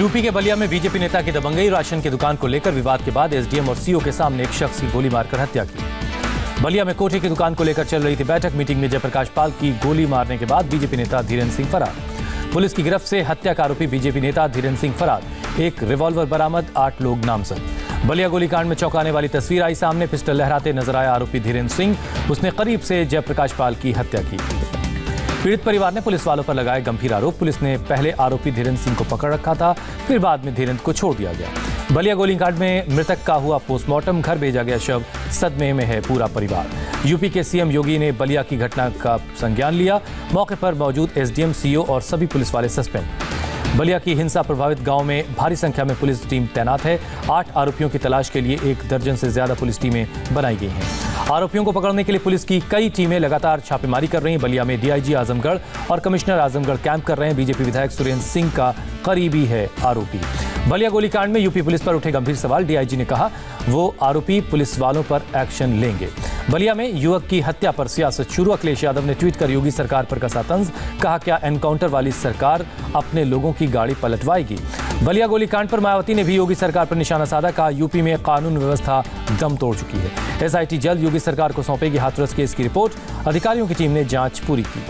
UP के बलिया में BJP नेता की दबंगई, राशन की दुकान को लेकर विवाद के बाद एसडीएम और सीओ के सामने एक शख्स की गोली मारकर हत्या की। बलिया में कोठी की दुकान को लेकर चल रही थी बैठक। मीटिंग में जयप्रकाश पाल की गोली मारने के बाद बीजेपी नेता धीरेन्द्र सिंह फरार। पुलिस की गिरफ्त से हत्या का आरोपी बीजेपी नेता धीरेन्द्र सिंह फरार। एक रिवॉल्वर बरामद, 8 लोग नामजद। बलिया गोलीकांड में चौंकाने वाली तस्वीर आई सामने। पिस्टल लहराते नजर आया आरोपी धीरेन्द्र सिंह। उसने करीब से जयप्रकाश पाल की हत्या की। पीड़ित परिवार ने पुलिस वालों पर लगाए गंभीर आरोप। पुलिस ने पहले आरोपी धीरेन्द्र सिंह को पकड़ रखा था, फिर बाद में धीरेन्द्र को छोड़ दिया गया। बलिया गोलीकांड में मृतक का हुआ पोस्टमार्टम, घर भेजा गया शव। सदमे में है पूरा परिवार। यूपी के सीएम योगी ने बलिया की घटना का संज्ञान लिया। मौके पर मौजूद एसडीएम, सीओ और सभी पुलिस वाले सस्पेंड। बलिया की हिंसा प्रभावित गांव में भारी संख्या में पुलिस टीम तैनात है। 8 आरोपियों की तलाश के लिए 1 दर्जन से ज्यादा पुलिस टीमें बनाई गई हैं। आरोपियों को पकड़ने के लिए पुलिस की कई टीमें लगातार छापेमारी कर रही हैं। बलिया में डीआईजी आजमगढ़ और कमिश्नर आजमगढ़ कैंप कर रहे हैं। बीजेपी विधायक सुरेंद्र सिंह का करीबी है आरोपी। बलिया गोलीकांड में यूपी पुलिस पर उठे गंभीर सवाल। डीआईजी ने कहा वो आरोपी पुलिस वालों पर एक्शन लेंगे। बलिया में युवक की हत्या पर सियासत शुरू। अखिलेश यादव ने ट्वीट कर योगी सरकार पर कसा तंज। कहा क्या एनकाउंटर वाली सरकार अपने लोगों की गाड़ी पलटवाएगी। बलिया गोलीकांड पर मायावती ने भी योगी सरकार पर निशाना साधा। कहा यूपी में कानून व्यवस्था दम तोड़ चुकी है। एसआईटी जल्द योगी सरकार को सौंपेगी हाथरस केस की रिपोर्ट। अधिकारियों की टीम ने जांच पूरी की।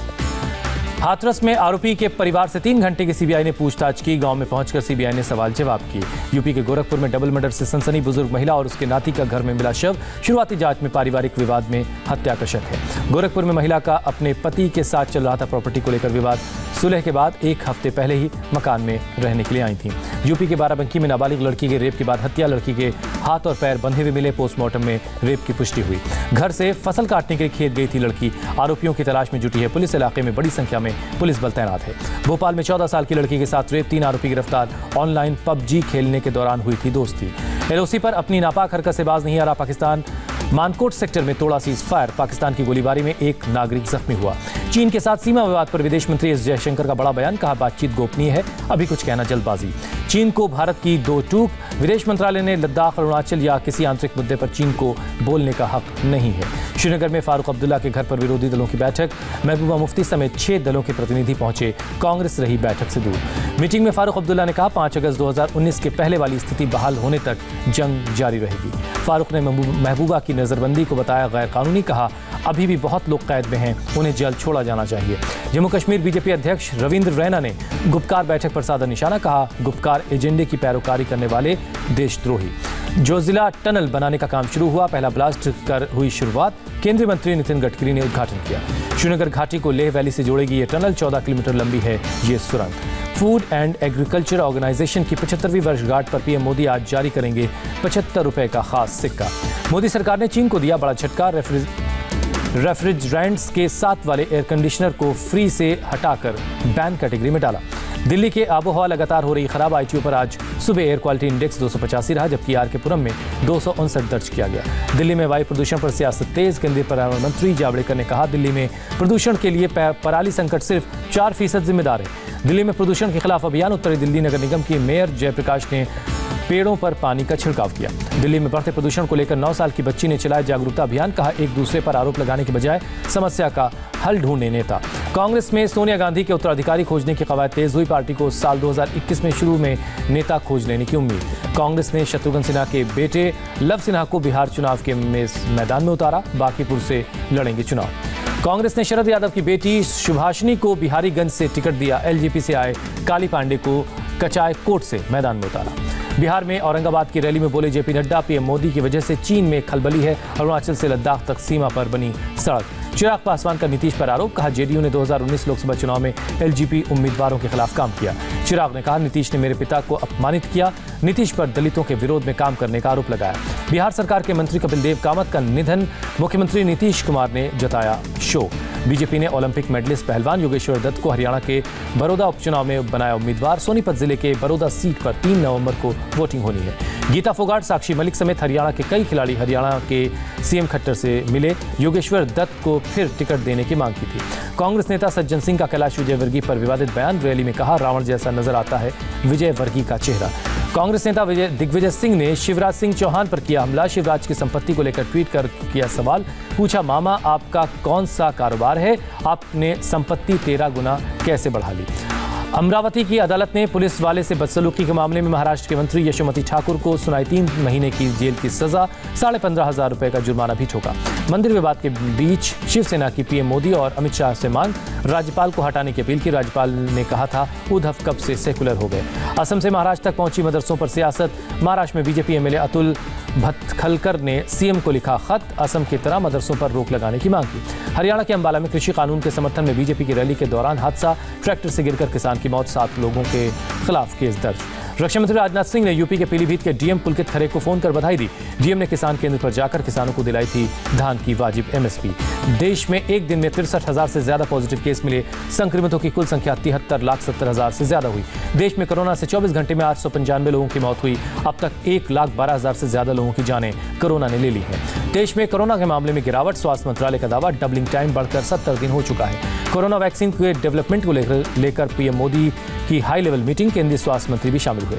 हाथरस में आरोपी के परिवार से 3 घंटे की सीबीआई ने पूछताछ की। गांव में पहुंचकर सीबीआई ने सवाल जवाब किए। यूपी के गोरखपुर में डबल मर्डर से सनसनी। बुजुर्ग महिला और उसके नाती का घर में मिला शव। शुरुआती जांच में पारिवारिक विवाद में हत्या का शक है। गोरखपुर में महिला का अपने पति के साथ चल रहा था प्रॉपर्टी को लेकर विवाद। सुलह के बाद 1 हफ्ते पहले ही मकान में रहने के लिए आई थी। यूपी के बाराबंकी में नाबालिग लड़की के रेप के बाद हत्या। लड़की के हाथ और पैर बंधे हुए मिले। पोस्टमार्टम में रेप की पुष्टि हुई। घर से फसल काटने के लिए खेत गई थी लड़की। आरोपियों की तलाश में जुटी है पुलिस। इलाके में बड़ी संख्या में पुलिस बल तैनात है। भोपाल में 14 साल की लड़की के साथ रेप, 3 आरोपी गिरफ्तार। ऑनलाइन पबजी खेलने के दौरान हुई थी दोस्ती। एलओसी पर अपनी नापाक हरकत से बाज नहीं आ रहा पाकिस्तान। मानकोट सेक्टर में तोड़ा सीज फायर। पाकिस्तान की गोलीबारी में 1 नागरिक जख्मी हुआ। चीन के साथ सीमा विवाद पर विदेश मंत्री एस जयशंकर का बड़ा बयान। कहा बातचीत गोपनीय है, अभी कुछ कहना जल्दबाजी। चीन को भारत की 2 टूक। विदेश मंत्रालय ने लद्दाख, अरुणाचल या किसी आंतरिक मुद्दे पर चीन को बोलने का हक नहीं है। श्रीनगर में फारूक अब्दुल्ला के घर पर विरोधी दलों की बैठक। महबूबा मुफ्ती समेत 6 दलों के प्रतिनिधि पहुंचे। कांग्रेस रही बैठक से दूर। मीटिंग में फारूक अब्दुल्ला ने कहा 5 अगस्त 2019 के पहले वाली स्थिति बहाल होने तक जंग जारी रहेगी। फारूक ने महबूबा की नजरबंदी को बताया गैर कानूनी। कहा अभी भी बहुत लोग कैद में हैं, उन्हें जल्द छोड़ा जाना चाहिए। जम्मू कश्मीर बीजेपी अध्यक्ष रविंद्र रैना ने गुपकार बैठक पर साधा निशाना। कहा गुपकार एजेंडे की पैरोकारी करने वाले देशद्रोही। जोजिला टनल बनाने का काम शुरू हुआ। पहला ब्लास्ट कर हुई शुरुआत। केंद्रीय मंत्री नितिन गडकरी ने उद्घाटन किया। श्रीनगर घाटी को लेह वैली से जोड़ेगी ये टनल। 14 किलोमीटर लंबी है ये सुरंग। फूड एंड एग्रीकल्चर ऑर्गेनाइजेशन की 75वीं वर्षगांठ पर पीएम मोदी आज जारी करेंगे 75 रुपए का खास सिक्का। मोदी सरकार ने चीन को दिया बड़ा झटका। रेफ्रिजरेंट्स के साथ वाले एयर कंडीशनर को फ्री से हटाकर बैन कैटेगरी में डाला। दिल्ली के आबोहवा लगातार हो रही खराब। आईटीओ पर आज सुबह एयर क्वालिटी इंडेक्स 285 रहा, जबकि आर के पुरम में 259 दर्ज किया गया। दिल्ली में वायु प्रदूषण पर सियासत तेज। केंद्रीय पर्यावरण मंत्री जावड़ेकर ने कहा दिल्ली में प्रदूषण के लिए पराली संकट सिर्फ 4% जिम्मेदार है। दिल्ली में प्रदूषण के खिलाफ अभियान। उत्तरी दिल्ली नगर निगम की मेयर जयप्रकाश ने पेड़ों पर पानी का छिड़काव किया। दिल्ली में बढ़ते प्रदूषण को लेकर 9 साल की बच्ची ने चलाया जागरूकता अभियान। कहा एक दूसरे पर आरोप लगाने के बजाय समस्या का हल ढूंढने नेता। कांग्रेस में सोनिया गांधी के उत्तराधिकारी खोजने की कवायद तेज हुई। पार्टी को साल 2021 में शुरू में नेता खोज लेने की उम्मीद। कांग्रेस ने शत्रुघ्न सिन्हा के बेटे लव सिन्हा को बिहार चुनाव के मैदान में उतारा। बांकीपुर से लड़ेंगे चुनाव। कांग्रेस ने शरद यादव की बेटी सुभाषिनी को बिहारीगंज से टिकट दिया। एलजेपी से आए काली पांडे को कचाय कोट से मैदान में उतारा। बिहार में औरंगाबाद की रैली में बोले जेपी नड्डा पीएम मोदी की वजह से चीन में खलबली है। अरुणाचल से लद्दाख तक सीमा पर बनी सड़क। चिराग पासवान का नीतीश पर आरोप। कहा जेडीयू ने 2019 लोकसभा चुनाव में एलजेपी उम्मीदवारों के खिलाफ काम किया। चिराग ने कहा नीतीश ने मेरे पिता को अपमानित किया। नीतीश पर दलितों के विरोध में काम करने का आरोप लगाया। बिहार सरकार के मंत्री कपिल देव कामत का निधन। मुख्यमंत्री नीतीश कुमार ने जताया शोक। बीजेपी ने ओलंपिक मेडलिस्ट पहलवान योगेश्वर दत्त को हरियाणा के बड़ौदा उपचुनाव में बनाया उम्मीदवार। सोनीपत जिले के बड़ौदा सीट पर 3 नवंबर को वोटिंग होनी है। गीता फोगाट, साक्षी मलिक समेत हरियाणा के कई खिलाड़ी हरियाणा के सीएम खट्टर से मिले। योगेश्वर दत्त को फिर टिकट देने की मांग की थी। कांग्रेस नेता सज्जन सिंह का कैलाश विजयवर्गीय पर विवादित बयान। रैली में कहा रावण जैसा नजर आता है विजयवर्गीय का चेहरा। कांग्रेस नेता दिग्विजय सिंह ने शिवराज सिंह चौहान पर किया हमला। शिवराज की संपत्ति को लेकर ट्वीट कर किया सवाल। पूछा मामा आपका कौन सा कारोबार है, आपने संपत्ति 13 गुना कैसे बढ़ा ली। अमरावती की अदालत ने पुलिस वाले से बदसलूकी के मामले में महाराष्ट्र के मंत्री यशोमती ठाकुर को सुनाई 3 महीने की जेल की सजा, 15,500 रुपए का जुर्माना भी ठोका। मंदिर विवाद के बीच शिवसेना की पीएम मोदी और अमित शाह से मांग, राज्यपाल को हटाने की अपील की। राज्यपाल ने कहा था उद्धव कब से सेकुलर हो गए। असम से महाराष्ट्र तक पहुंची मदरसों पर सियासत। महाराष्ट्र में बीजेपी एमएलए अतुल भतखलकर ने सीएम को लिखा खत, असम की तरह मदरसों पर रोक लगाने की मांग की। हरियाणा के अंबाला में कृषि कानून के समर्थन में बीजेपी की रैली के दौरान हादसा, ट्रैक्टर से गिरकर किसान की मौत, 7 लोगों के खिलाफ केस दर्ज। रक्षा मंत्री राजनाथ सिंह ने यूपी के पीलीभीत के डीएम पुलकित खरे को फोन कर बधाई दी। डीएम ने किसान केंद्र पर जाकर किसानों को दिलाई थी धान की वाजिब एमएसपी। देश में एक दिन में 63,000 से ज्यादा पॉजिटिव केस मिले। संक्रमितों की कुल संख्या 73,70,000 से ज्यादा हुई। देश में कोरोना से 24 घंटे में 895 लोगों की मौत हुई। अब तक 1,12,000 से ज्यादा लोगों की जानें कोरोना ने ले ली है। देश में कोरोना के मामले में गिरावट, स्वास्थ्य मंत्रालय का दावा, डबलिंग टाइम बढ़कर 70 दिन हो चुका है। कोरोना वैक्सीन के डेवलपमेंट को लेकर पीएम मोदी की हाई लेवल मीटिंग, केंद्रीय स्वास्थ्य मंत्री भी शामिल हुए।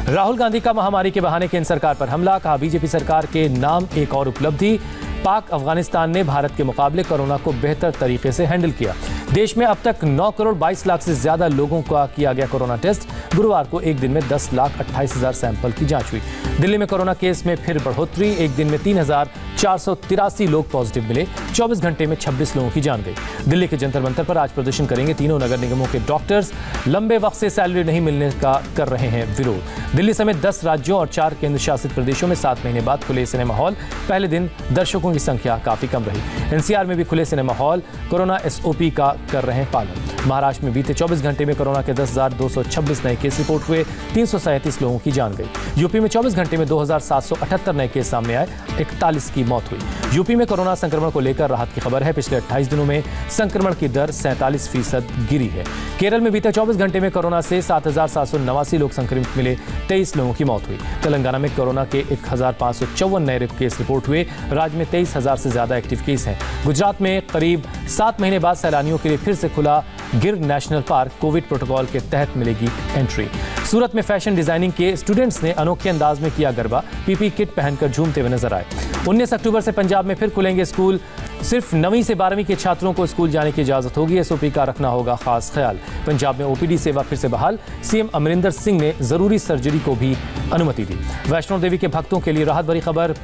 राहुल गांधी का महामारी के बहाने केंद्र सरकार पर हमला, कहा बीजेपी सरकार के नाम एक और उपलब्धि। पाक अफगानिस्तान ने भारत के मुकाबले कोरोना को बेहतर तरीके से हैंडल किया। देश में अब तक 9 करोड़ 22 लाख से ज्यादा लोगों का किया गया कोरोना टेस्ट। गुरुवार को एक दिन में 10,28,000 सैंपल की जांच हुई। दिल्ली में कोरोना केस में फिर बढ़ोतरी, एक दिन में 3,483 लोग पॉजिटिव मिले। 24 घंटे में 26 लोगों की जान गई। दिल्ली के जंतर मंतर पर आज प्रदर्शन करेंगे तीनों नगर निगमों के डॉक्टर्स। लंबे वक्त से सैलरी नहीं मिलने का कर रहे हैं विरोध। दिल्ली समेत 10 राज्यों और 4 केंद्र शासित प्रदेशों में 7 महीने बाद खुले सिनेमा हॉल। पहले दिन दर्शकों की संख्या काफी कम रही। एनसीआर में भी खुले सिनेमा हॉल कोरोना एसओपी का कर रहे हैं पालन। महाराष्ट्र में बीते 24 घंटे में कोरोना के 10,226 नए केस रिपोर्ट हुए। 337 लोगों की जान गई। यूपी में 24 घंटे में 2,778 नए केस सामने आए। 41 की मौत हुई। यूपी में कोरोना संक्रमण को लेकर राहत की खबर है। पिछले 28 दिनों में संक्रमण की दर 47% गिरी है। केरल में बीते 24 घंटे में कोरोना से 7,789 लोग संक्रमित मिले। 23 लोगों की मौत हुई। तेलंगाना में कोरोना के 1,554 नए केस रिपोर्ट हुए। राज्य में 23,000 से ज्यादा एक्टिव केस हैं। गुजरात में करीब 7 महीने बाद सैलानियों के लिए फिर से खुला गिर नेशनल पार्क। कोविड प्रोटोकॉल के तहत मिलेगी एंट्री। सूरत में फैशन डिजाइनिंग के स्टूडेंट्स ने अनोखे अंदाज में किया गरबा। पीपी किट पहनकर झूमते हुए नजर आए। 19 अक्टूबर से पंजाब में फिर खुलेंगे स्कूल। सिर्फ 9वीं से 12वीं के छात्रों को स्कूल जाने की इजाजत होगी। एसओपी का रखना होगा खास ख्याल। पंजाब में ओपीडी सेवा फिर से बहाल। सीएम अमरिंदर सिंह ने जरूरी सर्जरी को भी अनुमति दी। वैष्णो देवी के भक्तों के लिए राहत भरी खबर।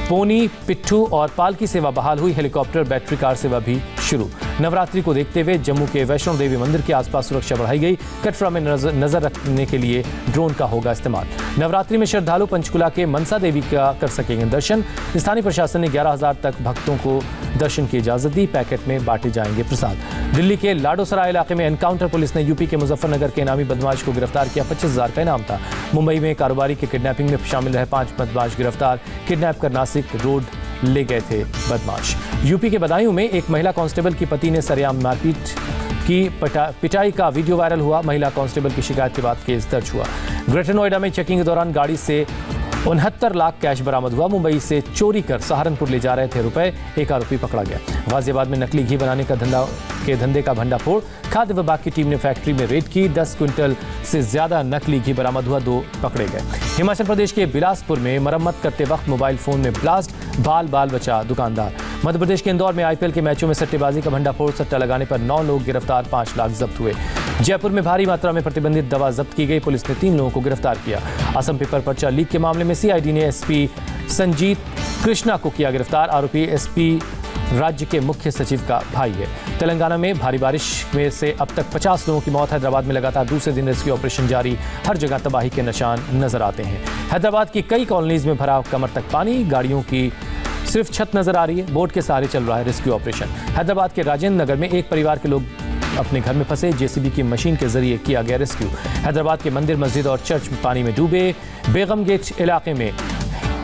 पोनी, पिट्ठू और पालकी सेवा बहाल हुई। हेलीकॉप्टर, बैटरी कार सेवा भी शुरू। नवरात्रि को देखते हुए जम्मू के वैष्णो देवी मंदिर के आसपास सुरक्षा बढ़ाई गई। कटरा में नजर रखने के लिए ड्रोन का होगा इस्तेमाल। नवरात्रि में श्रद्धालु पंचकुला के मनसा देवी का कर सकेंगे दर्शन। स्थानीय प्रशासन ने 11,000 तक भक्तों को दर्शन की इजाजत दी। पैकेट में बांटे जाएंगे प्रसाद। दिल्ली के लाडोसराय इलाके में एनकाउंटर, पुलिस ने यूपी के मुजफ्फरनगर के इनामी बदमाश को गिरफ्तार किया। 25,000 का इनाम था। मुंबई में कारोबारी के किडनैपिंग में शामिल रहे 5 बदमाश गिरफ्तार। किडनैप कर नासिक रोड ले गए थे बदमाश। यूपी के बदायूं में एक महिला कांस्टेबल की पति ने सरेआम मारपीट की पिटाई का वीडियो वायरल हुआ। महिला कांस्टेबल की शिकायत के बाद केस दर्ज हुआ। ग्रेटर नोएडा में चेकिंग के दौरान गाड़ी से 69 लाख कैश बरामद हुआ। मुंबई से चोरी कर सहारनपुर ले जा रहे थे रुपए। एक आरोपी पकड़ा गया। गाजियाबाद में नकली घी बनाने का धंधे का भंडाफोड़। खाद्य विभाग की टीम ने फैक्ट्री में रेड की। 10 क्विंटल से ज्यादा नकली घी बरामद हुआ। 2 पकड़े गए। हिमाचल प्रदेश के बिलासपुर में मरम्मत करते वक्त मोबाइल फोन में ब्लास्ट, बाल बचा दुकानदार। मध्य प्रदेश के इंदौर में आईपीएल के मैचों में सट्टेबाजी का भंडाफोड़। सट्टा लगाने पर 9 लोग गिरफ्तार, 5 लाख जब्त हुए। जयपुर में भारी मात्रा में प्रतिबंधित दवा जब्त की गई। पुलिस ने 3 लोगों को गिरफ्तार किया। असम पेपर पर्चा लीक के मामले में सीआईडी ने एसपी संजीत कृष्णा को किया गिरफ्तार। आरोपी एसपी राज्य के मुख्य सचिव का भाई है। तेलंगाना में भारी बारिश में से अब तक 50 लोगों की मौत। हैदराबाद में लगातार दूसरे दिन रेस्क्यू ऑपरेशन जारी। हर जगह तबाही के निशान नजर आते हैं। हैदराबाद की कई कॉलोनीज में भरा कमर तक पानी। गाड़ियों की सिर्फ छत नजर आ रही है। बोट के सहारे चल रहा है रेस्क्यू ऑपरेशन। हैदराबाद के राजेंद्र नगर में एक परिवार के लोग अपने घर में फंसे। जेसीबी की मशीन के जरिए किया गया रेस्क्यू। हैदराबाद के मंदिर, मस्जिद और चर्च पानी में डूबे। बेगम गेट इलाके में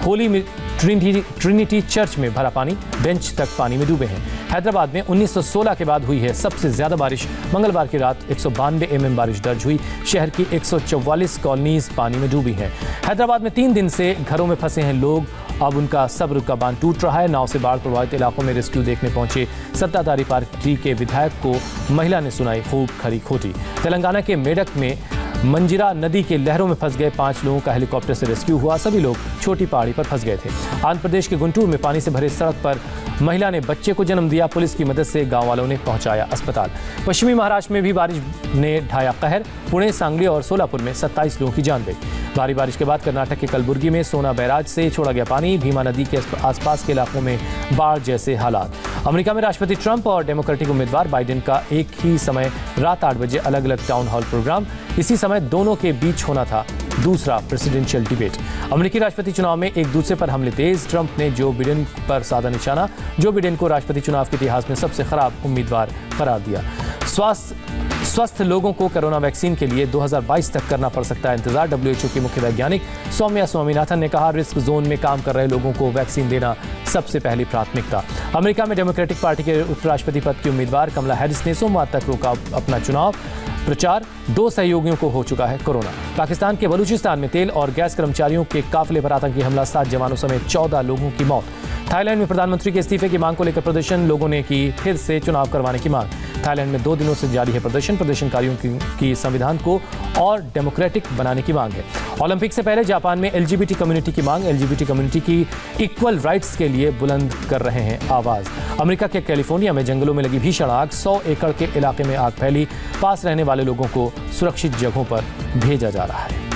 होली में ट्रिनिटी चर्च में भरा पानी। बेंच तक पानी में डूबे हैं। हैदराबाद में 1916 के बाद हुई है सबसे ज्यादा बारिश। मंगलवार की रात 192 mm बारिश दर्ज हुई। शहर की 144 कॉलोनीज पानी में डूबी हैं। हैदराबाद में 3 दिन से घरों में फंसे हैं लोग। अब उनका सब्र का बांध टूट रहा है। नाव से बाढ़ प्रभावित इलाकों में रेस्क्यू देखने पहुंचे सत्ताधारी पार्टी के विधायक को महिला ने सुनाई खूब खरी खोटी। तेलंगाना के मेडक में मंजिरा नदी के लहरों में फंस गए 5 लोगों का हेलीकॉप्टर से रेस्क्यू हुआ। सभी लोग छोटी पहाड़ी पर फंस गए थे। आंध्र प्रदेश के गुंटूर में पानी से भरे सड़क पर महिला ने बच्चे को जन्म दिया। पुलिस की मदद से गांव वालों ने पहुंचाया अस्पताल। पश्चिमी महाराष्ट्र में भी बारिश ने ढाया कहर। पुणे, सांगली और सोलापुर में 27 लोगों की जान गई। भारी बारिश के बाद कर्नाटक के कलबुर्गी में सोना बैराज से छोड़ा गया पानी। भीमा नदी के आसपास के इलाकों में बाढ़ जैसे हालात। अमेरिका में राष्ट्रपति ट्रंप और डेमोक्रेटिक उम्मीदवार बाइडेन का एक ही समय रात 8 बजे अलग अलग टाउन हॉल प्रोग्राम। इसी समय दोनों के बीच होना था दूसरा प्रेसिडेंशियल डिबेट। अमेरिकी राष्ट्रपति चुनाव में एक दूसरे पर हमले तेज। ट्रंप ने जो बिडेन पर साधा निशाना। जो बिडेन को राष्ट्रपति चुनाव के इतिहास में सबसे खराब उम्मीदवार करार दिया। स्वस्थ लोगों को कोरोना वैक्सीन के लिए 2022 तक करना पड़ सकता है इंतजार। WHO के मुख्य वैज्ञानिक सौम्या स्वामीनाथन ने कहा, रिस्क जोन में काम कर रहे लोगों को वैक्सीन देना सबसे पहली प्राथमिकता। अमेरिका में डेमोक्रेटिक पार्टी के उपराष्ट्रपति पद की उम्मीदवार कमला हैरिस ने सोमवार तक रोका अपना चुनाव प्रचार। 2 सहयोगियों को हो चुका है कोरोना। पाकिस्तान के बलूचिस्तान में तेल और गैस कर्मचारियों के काफिले पर आतंकी हमला, 7 जवानों समेत 14 लोगों की मौत। थाईलैंड में प्रधानमंत्री के इस्तीफे की मांग को लेकर प्रदर्शन, लोगों ने की फिर से चुनाव करवाने की मांग। थाईलैंड में 2 दिनों से जारी है प्रदर्शन। प्रदर्शनकारियों की संविधान को और डेमोक्रेटिक बनाने की मांग है। ओलंपिक से पहले जापान में LGBT कम्युनिटी की मांग। LGBT कम्युनिटी की इक्वल राइट्स के लिए बुलंद कर रहे हैं आवाज। अमेरिका के कैलिफोर्निया में जंगलों में लगी भीषण आग। 100 एकड़ के इलाके में आग फैली। पास रहने वाले लोगों को सुरक्षित जगहों पर भेजा जा रहा है।